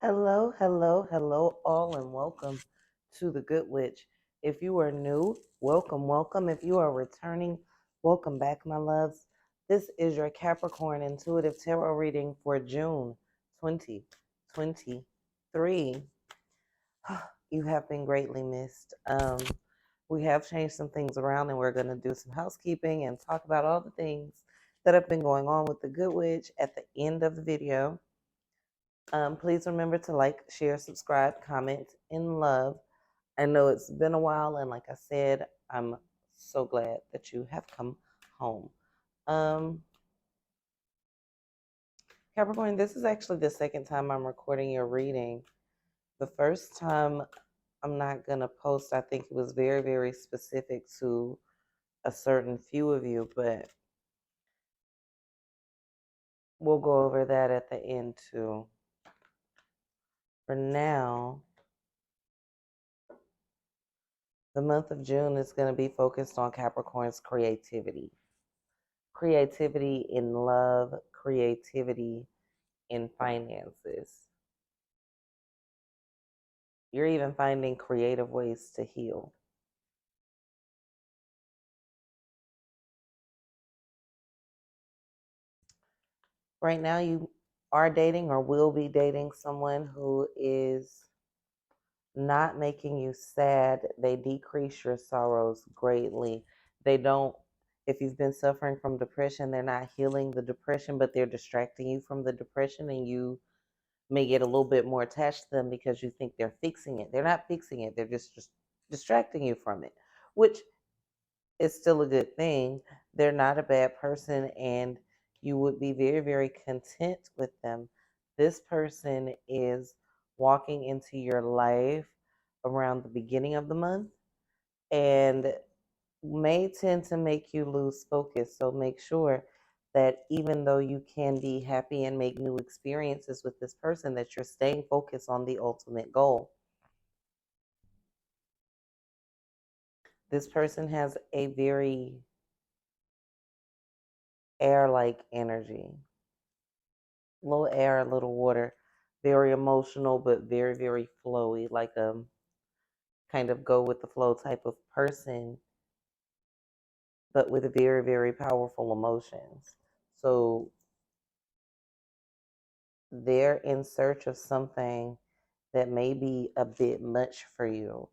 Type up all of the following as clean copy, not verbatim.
Hello, hello, hello, all, and welcome to the Good Witch. If you are new, welcome, welcome. If you are returning, welcome back, my loves. This is your Capricorn intuitive tarot reading for June 2023. You have been greatly missed. We have changed some things around, and we're going to do some housekeeping and talk about all the things that have been going on with the Good Witch at the end of the video. Please remember to like, share, subscribe, comment, and love. I know it's been a while, and like I said, I'm so glad that you have come home. Capricorn, this is actually the second time I'm recording your reading. The first time I'm not going to post, I think it was very, very specific to a certain few of you, but we'll go over that at the end too. For now, the month of June is going to be focused on Capricorn's creativity. Creativity in love, creativity in finances. You're even finding creative ways to heal. Right now, you are dating or will be dating someone who is not making you sad. They decrease your sorrows greatly. They don't, if you've been suffering from depression, they're not healing the depression, but they're distracting you from the depression, and you may get a little bit more attached to them because you think they're fixing it. They're not fixing it. They're just distracting you from it, which is still a good thing. They're not a bad person, and you would be very, very content with them. This person is walking into your life around the beginning of the month and may tend to make you lose focus. So make sure that even though you can be happy and make new experiences with this person, that you're staying focused on the ultimate goal. This person has a very air-like energy. Little air, a little water, very emotional, but very, very flowy, like a kind of go with the flow type of person, but with very, very powerful emotions. So they're in search of something that may be a bit much for you.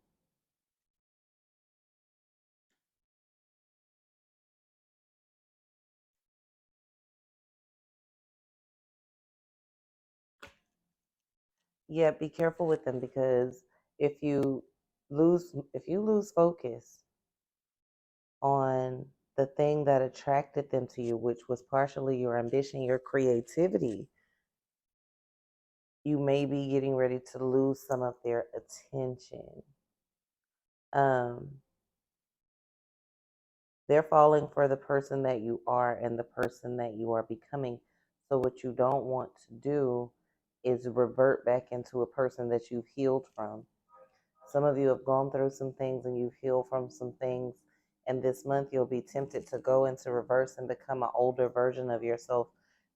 Yeah, be careful with them, because if you lose focus on the thing that attracted them to you, which was partially your ambition, your creativity, you may be getting ready to lose some of their attention. They're falling for the person that you are and the person that you are becoming. So what you don't want to do is revert back into a person that you've healed from. Some of you have gone through some things and you've healed from some things. And this month you'll be tempted to go into reverse and become an older version of yourself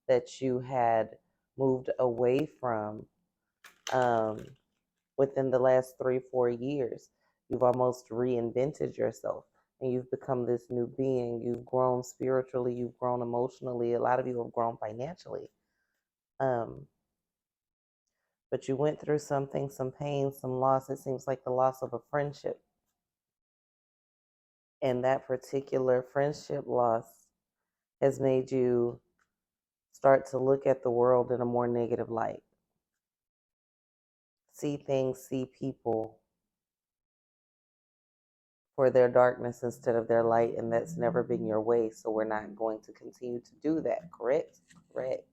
that you had moved away from within the last 3-4 years. You've almost reinvented yourself and you've become this new being. You've grown spiritually, you've grown emotionally. A lot of you have grown financially. But you went through something, some pain, some loss. It seems like the loss of a friendship. And that particular friendship loss has made you start to look at the world in a more negative light. See things, see people for their darkness instead of their light, and that's never been your way. So we're not going to continue to do that. Correct? Correct.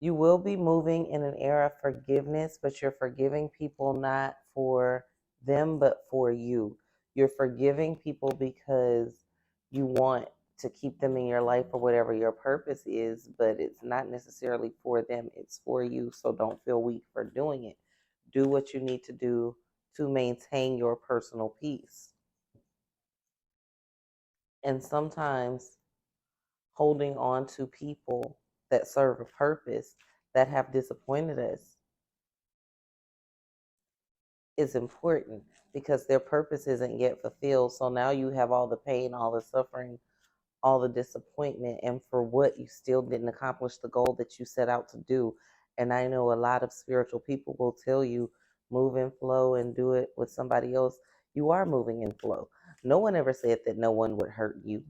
You will be moving in an era of forgiveness, but you're forgiving people not for them, but for you. You're forgiving people because you want to keep them in your life for whatever your purpose is, but it's not necessarily for them, it's for you. So don't feel weak for doing it. Do what you need to do to maintain your personal peace. And sometimes holding on to people that serve a purpose that have disappointed us is important because their purpose isn't yet fulfilled. So now you have all the pain, all the suffering, all the disappointment, and for what you still didn't accomplish the goal that you set out to do. And I know a lot of spiritual people will tell you move in flow and do it with somebody else. You are moving in flow. No one ever said that no one would hurt you.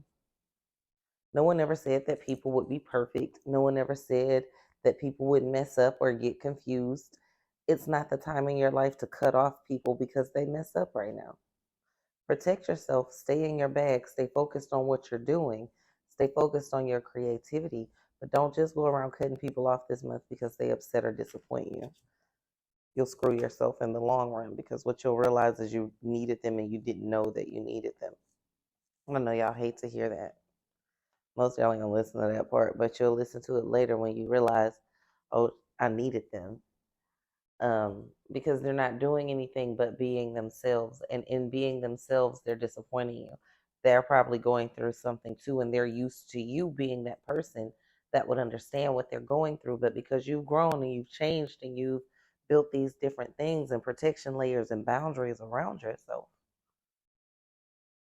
No one ever said that people would be perfect. No one ever said that people would mess up or get confused. It's not the time in your life to cut off people because they mess up right now. Protect yourself, stay in your bag, stay focused on what you're doing, stay focused on your creativity, but don't just go around cutting people off this month because they upset or disappoint you. You'll screw yourself in the long run because what you'll realize is you needed them and you didn't know that you needed them. I know y'all hate to hear that. Most of y'all ain't gonna listen to that part, but you'll listen to it later when you realize, oh, I needed them. Because they're not doing anything but being themselves. And in being themselves, they're disappointing you. They're probably going through something too, and they're used to you being that person that would understand what they're going through. But because you've grown and you've changed and you've built these different things and protection layers and boundaries around yourself,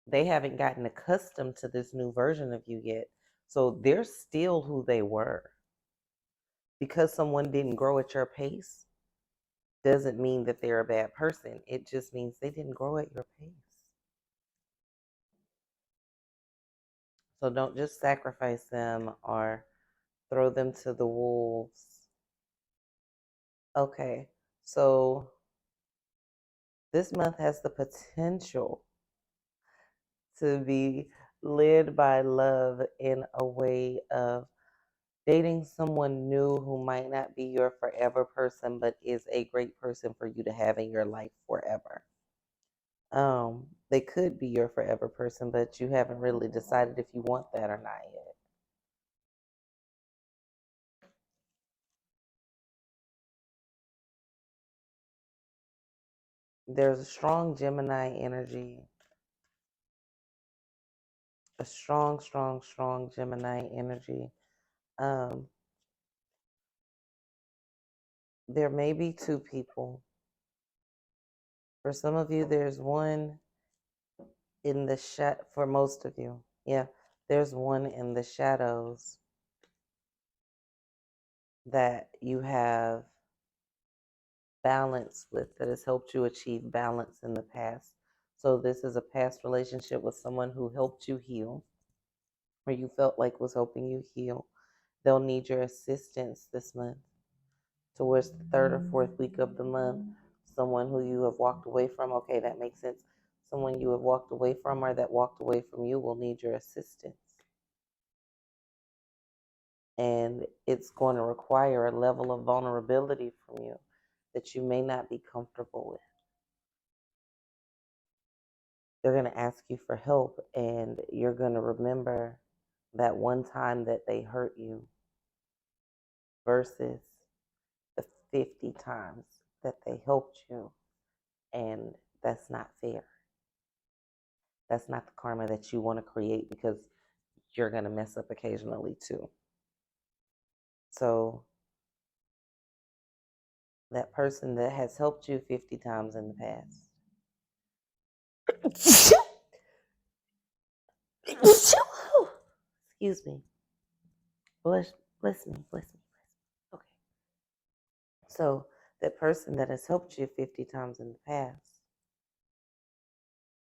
they haven't gotten accustomed to this new version of you yet. So they're still who they were. Because someone didn't grow at your pace doesn't mean that they're a bad person. It just means they didn't grow at your pace. So don't just sacrifice them or throw them to the wolves. Okay, so this month has the potential to be led by love in a way of dating someone new who might not be your forever person, but is a great person for you to have in your life forever. They could be your forever person, but you haven't really decided if you want that or not yet. There's a strong Gemini energy, a strong, strong, strong Gemini energy. Um, there may be two people. For some of you, there's one in the for most of you, yeah, there's one in the shadows that you have balance with that has helped you achieve balance in the past. So this is a past relationship with someone who helped you heal, or you felt like was helping you heal. They'll need your assistance this month towards the third or fourth week of the month. Someone who you have walked away from, okay, that makes sense. Someone you have walked away from or that walked away from you will need your assistance. And it's going to require a level of vulnerability from you that you may not be comfortable with. They're going to ask you for help, and you're going to remember that one time that they hurt you versus the 50 times that they helped you. And that's not fair. That's not the karma that you want to create because you're going to mess up occasionally too. So, that person that has helped you 50 times in the past. Excuse me. Bless me. Okay. So, that person that has helped you 50 times in the past,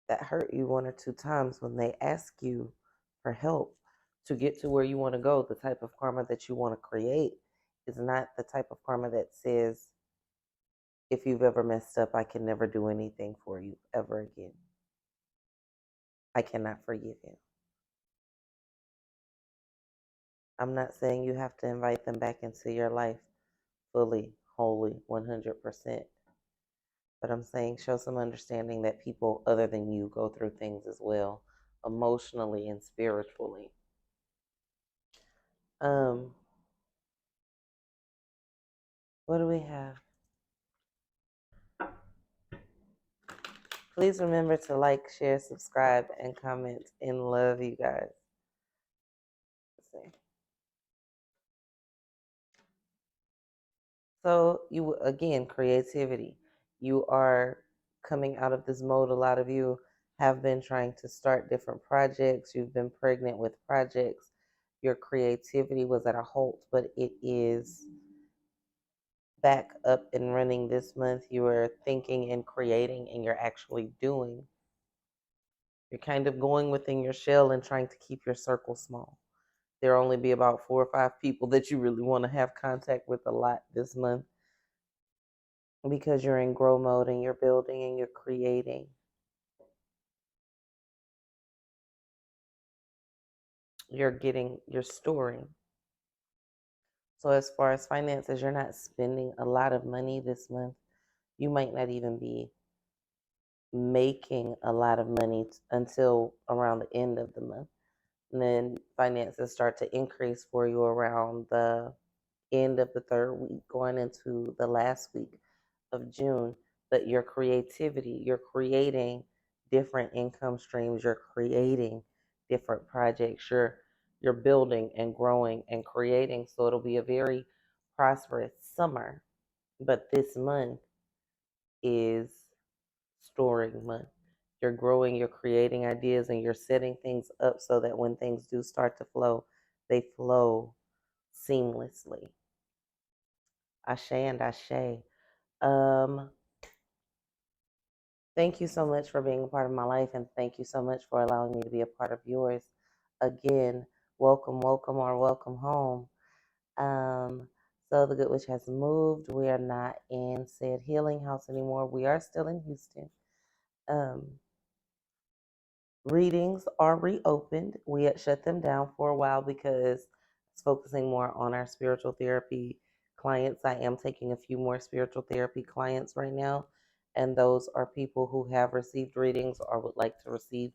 that hurt you one or two times when they ask you for help to get to where you want to go, the type of karma that you want to create is not the type of karma that says, if you've ever messed up, I can never do anything for you ever again. I cannot forgive you. I'm not saying you have to invite them back into your life fully, wholly, 100%. But I'm saying show some understanding that people other than you go through things as well, emotionally and spiritually. Um, what do we have? Please remember to like, share, subscribe, and comment. And love you guys. Let's see. So you again, creativity. You are coming out of this mode. A lot of you have been trying to start different projects. You've been pregnant with projects. Your creativity was at a halt, but it is back up and running this month. You are thinking and creating, and you're actually doing. You're kind of going within your shell and trying to keep your circle small. There'll only be about 4 or 5 people that you really want to have contact with a lot this month because you're in grow mode and you're building and you're creating. You're storing. So, as far as finances, you're not spending a lot of money this month. You might not even be making a lot of money until around the end of the month. And then finances start to increase for you around the end of the third week, going into the last week of June. But your creativity, you're creating different income streams, you're creating different projects, you're building and growing and creating. So it'll be a very prosperous summer. But this month is storing month. You're growing, you're creating ideas, and you're setting things up so that when things do start to flow, they flow seamlessly. Ashe and ashe. Um, Thank you so much for being a part of my life, and thank you so much for allowing me to be a part of yours. Again, welcome, welcome, or welcome home. So the Good Witch has moved. We are not in said healing house anymore. We are still in Houston. Um, Readings are reopened. We had shut them down for a while because it's focusing more on our spiritual therapy clients. I am taking a few more spiritual therapy clients right now, and those are people who have received readings or would like to receive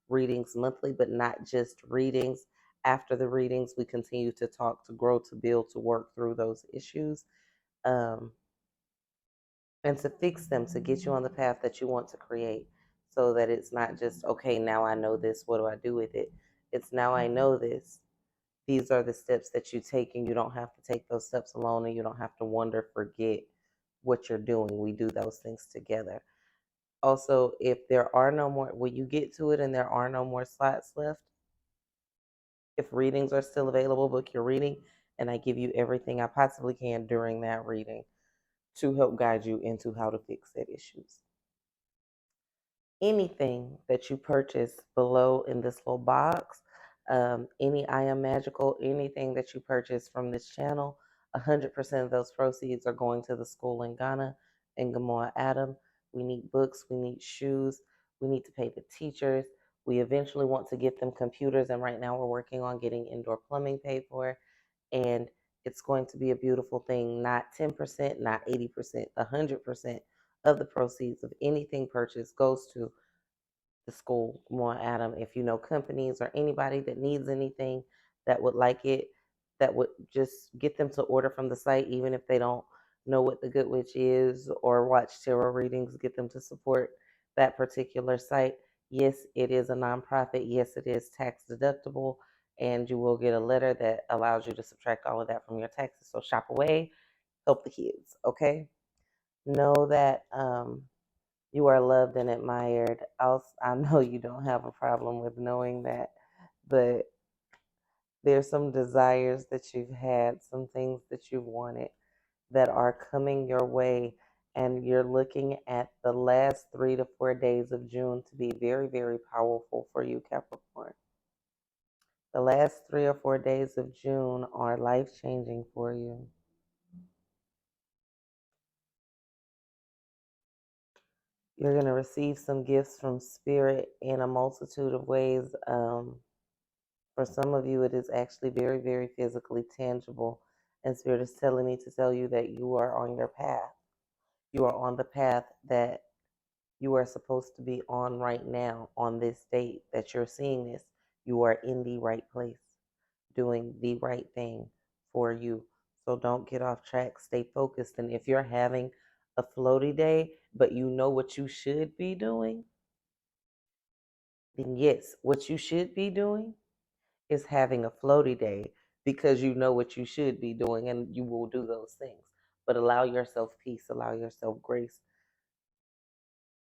readings monthly, but not just readings. After the readings, we continue to talk, to grow, to build, to work through those issues. Um, and to fix them, to get you on the path that you want to create, so that it's not just, okay, now I know this, what do I do with it? It's, now I know this, these are the steps that you take, and you don't have to take those steps alone, and you don't have to wonder, forget what you're doing. We do those things together. Also, if there are no more, when you get to it and there are no more slots left, if readings are still available, book your reading, and I give you everything I possibly can during that reading to help guide you into how to fix that issues. Anything that you purchase below in this little box, any I Am Magical, anything that you purchase from this channel, 100% of those proceeds are going to the school in Ghana and Gamoa Adam. We need books, we need shoes, we need to pay the teachers. We eventually want to get them computers, and right now we're working on getting indoor plumbing paid for. And it's going to be a beautiful thing. Not 10%, not 80%, 100% of the proceeds of anything purchased goes to the school. More Adam, if you know companies or anybody that needs anything that would like it, that would just get them to order from the site, even if they don't know what the Good Witch is or watch tarot readings, get them to support that particular site. Yes, it is a nonprofit. Yes, it is tax deductible, and you will get a letter that allows you to subtract all of that from your taxes. So shop away, help the kids, okay? Know that you are loved and admired. I know you don't have a problem with knowing that, but there's some desires that you've had, some things that you've wanted that are coming your way, and you're looking at the last 3 to 4 days of June to be very, very powerful for you, Capricorn. The last 3 or 4 days of June are life changing for you. You're going to receive some gifts from Spirit in a multitude of ways. For some of you, it is actually very, very physically tangible. And Spirit is telling me to tell you that you are on your path. You are on the path that you are supposed to be on right now, on this date that you're seeing this. You are in the right place, doing the right thing for you. So don't get off track. Stay focused. And if you're having a floaty day, but you know what you should be doing, then yes, what you should be doing is having a floaty day, because you know what you should be doing and you will do those things. but allow yourself peace, allow yourself grace,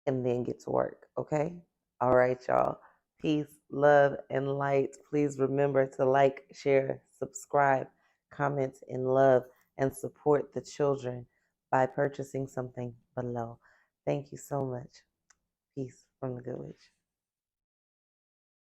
and then get to work. Okay? All right, y'all. Peace, love, and light. Please remember to like, share, subscribe, comment in love, and support the children by purchasing something below. Thank you so much. Peace from the Good Witch.